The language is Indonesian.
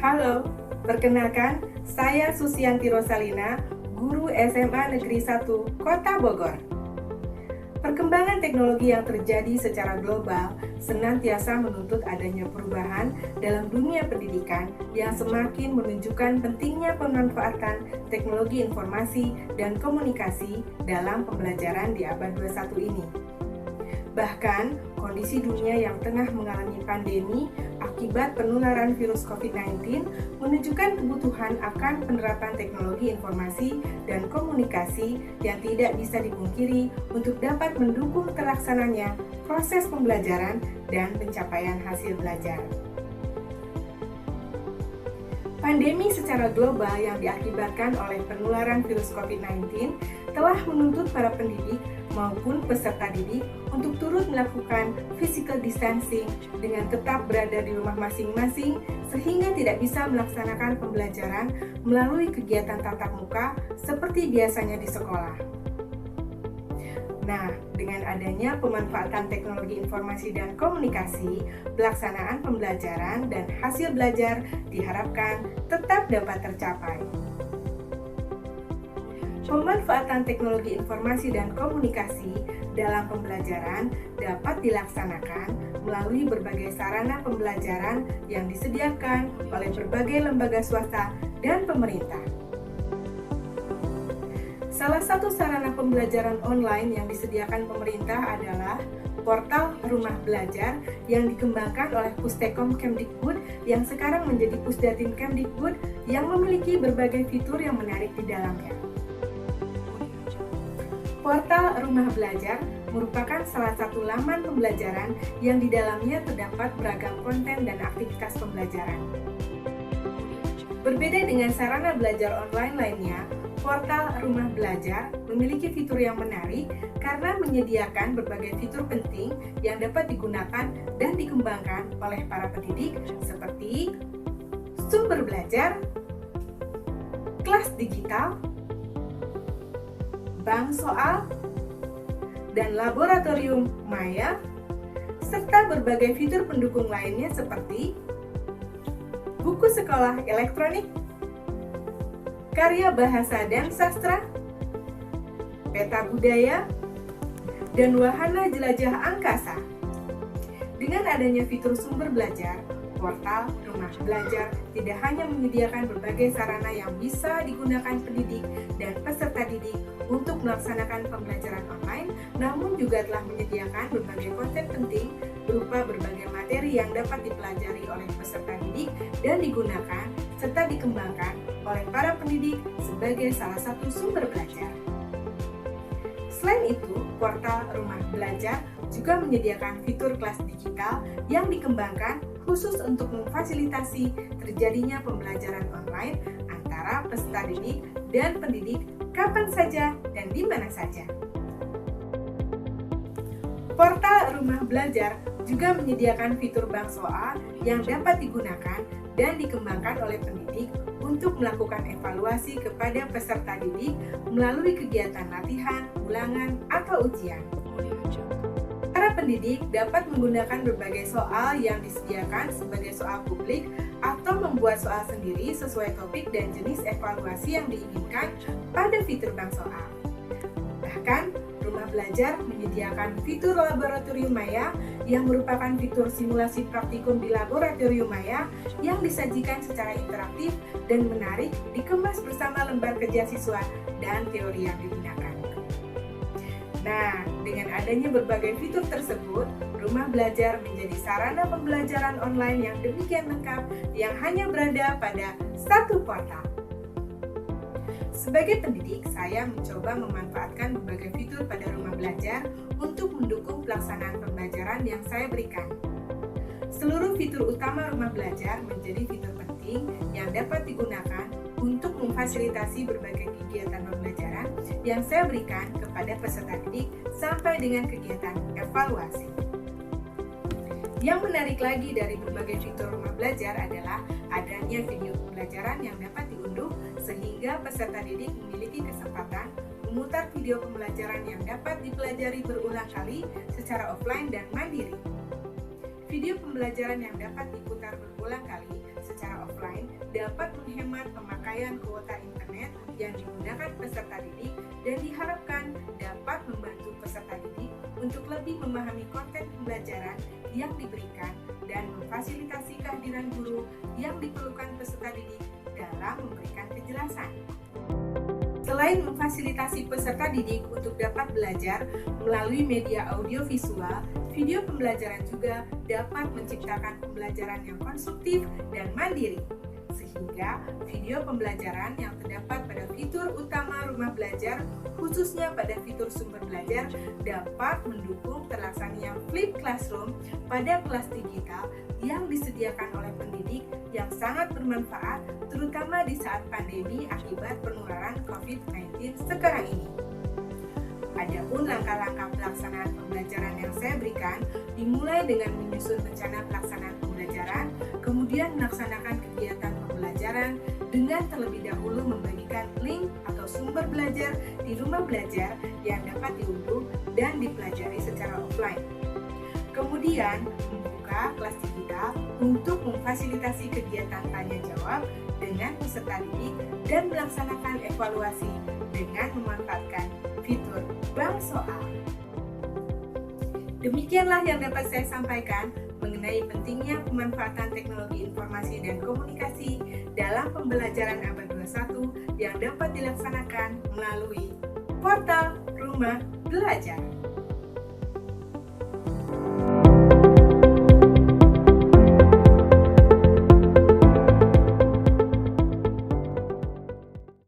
Halo, perkenalkan saya Susianti Rosalina, guru SMA Negeri 1 Kota Bogor. Perkembangan teknologi yang terjadi secara global senantiasa menuntut adanya perubahan dalam dunia pendidikan yang semakin menunjukkan pentingnya pemanfaatan teknologi informasi dan komunikasi dalam pembelajaran di abad 21 ini. Bahkan, kondisi dunia yang tengah mengalami pandemi akibat penularan virus COVID-19 menunjukkan kebutuhan akan penerapan teknologi informasi dan komunikasi yang tidak bisa dipungkiri untuk dapat mendukung terlaksananya proses pembelajaran dan pencapaian hasil belajar. Pandemi secara global yang diakibatkan oleh penularan virus COVID-19 telah menuntut para pendidik maupun peserta didik untuk turut melakukan physical distancing dengan tetap berada di rumah masing-masing sehingga tidak bisa melaksanakan pembelajaran melalui kegiatan tatap muka seperti biasanya di sekolah. Nah, dengan adanya pemanfaatan teknologi informasi dan komunikasi, pelaksanaan pembelajaran dan hasil belajar diharapkan tetap dapat tercapai. Pemanfaatan teknologi informasi dan komunikasi dalam pembelajaran dapat dilaksanakan melalui berbagai sarana pembelajaran yang disediakan oleh berbagai lembaga swasta dan pemerintah. Salah satu sarana pembelajaran online yang disediakan pemerintah adalah portal Rumah Belajar yang dikembangkan oleh Pustekom Kemdikbud yang sekarang menjadi Pusdatin Kemdikbud yang memiliki berbagai fitur yang menarik di dalamnya. Portal Rumah Belajar merupakan salah satu laman pembelajaran yang di dalamnya terdapat beragam konten dan aktivitas pembelajaran. Berbeda dengan sarana belajar online lainnya, portal Rumah Belajar memiliki fitur yang menarik karena menyediakan berbagai fitur penting yang dapat digunakan dan dikembangkan oleh para pendidik seperti sumber belajar, kelas digital, bank soal, dan laboratorium maya, serta berbagai fitur pendukung lainnya seperti buku sekolah elektronik, karya bahasa dan sastra, peta budaya, dan wahana jelajah angkasa. Dengan adanya fitur sumber belajar, portal Rumah Belajar tidak hanya menyediakan berbagai sarana yang bisa digunakan pendidik dan peserta didik untuk melaksanakan pembelajaran online, namun juga telah menyediakan berbagai konten penting berupa berbagai materi yang dapat dipelajari oleh peserta didik dan digunakan serta dikembangkan oleh para pendidik sebagai salah satu sumber belajar. Selain itu, portal Rumah Belajar juga menyediakan fitur kelas digital yang dikembangkan khusus untuk memfasilitasi terjadinya pembelajaran online antara peserta didik dan pendidik kapan saja dan di mana saja. Portal Rumah Belajar juga menyediakan fitur bank soal yang dapat digunakan dan dikembangkan oleh pendidik untuk melakukan evaluasi kepada peserta didik melalui kegiatan latihan, ulangan, atau ujian. Para pendidik dapat menggunakan berbagai soal yang disediakan sebagai soal publik atau membuat soal sendiri sesuai topik dan jenis evaluasi yang diinginkan pada fitur bank soal. Bahkan, Rumah Belajar menyediakan fitur laboratorium maya yang merupakan fitur simulasi praktikum di laboratorium maya yang disajikan secara interaktif dan menarik dikemas bersama lembar kerja siswa dan teori yang digunakan. Nah, dengan adanya berbagai fitur tersebut, Rumah Belajar menjadi sarana pembelajaran online yang demikian lengkap yang hanya berada pada satu portal. Sebagai pendidik, saya mencoba memanfaatkan berbagai fitur pada Rumah Belajar untuk mendukung pelaksanaan pembelajaran yang saya berikan. Seluruh fitur utama Rumah Belajar menjadi fitur penting yang dapat digunakan untuk memfasilitasi berbagai kegiatan pembelajaran yang saya berikan kepada peserta didik sampai dengan kegiatan evaluasi. Yang menarik lagi dari berbagai fitur Rumah Belajar adalah adanya video pembelajaran yang dapat diunduh sehingga peserta didik memiliki kesempatan memutar video pembelajaran yang dapat dipelajari berulang kali secara offline dan mandiri. Video pembelajaran yang dapat diputar berulang kali secara offline dapat menghemat pemakaian kuota internet yang digunakan peserta didik dan diharapkan dapat membantu peserta didik untuk lebih memahami konten pembelajaran yang diberikan dan memfasilitasi kehadiran guru yang diperlukan peserta didik dalam memberikan penjelasan. Selain memfasilitasi peserta didik untuk dapat belajar melalui media audiovisual, video pembelajaran juga dapat menciptakan pembelajaran yang konstruktif dan mandiri. Sehingga video pembelajaran yang terdapat pada fitur utama rumah belajar, khususnya pada fitur sumber belajar, dapat mendukung terlaksananya Flip Classroom pada kelas digital yang disediakan oleh pendidik yang sangat bermanfaat, terutama di saat pandemi akibat penularan COVID-19 sekarang ini. Adapun langkah-langkah pelaksanaan pembelajaran yang saya berikan dimulai dengan menyusun rencana pelaksanaan pembelajaran, kemudian melaksanakan kegiatan pembelajaran dengan terlebih dahulu membagikan link atau sumber belajar di rumah belajar yang dapat diunduh dan dipelajari secara offline. Kemudian membuka kelas digital untuk memfasilitasi kegiatan tanya jawab dengan peserta didik dan melaksanakan evaluasi dengan memanfaatkan fitur bank soal. Demikianlah yang dapat saya sampaikan mengenai pentingnya pemanfaatan teknologi informasi dan komunikasi dalam pembelajaran abad 21 yang dapat dilaksanakan melalui portal Rumah Belajar.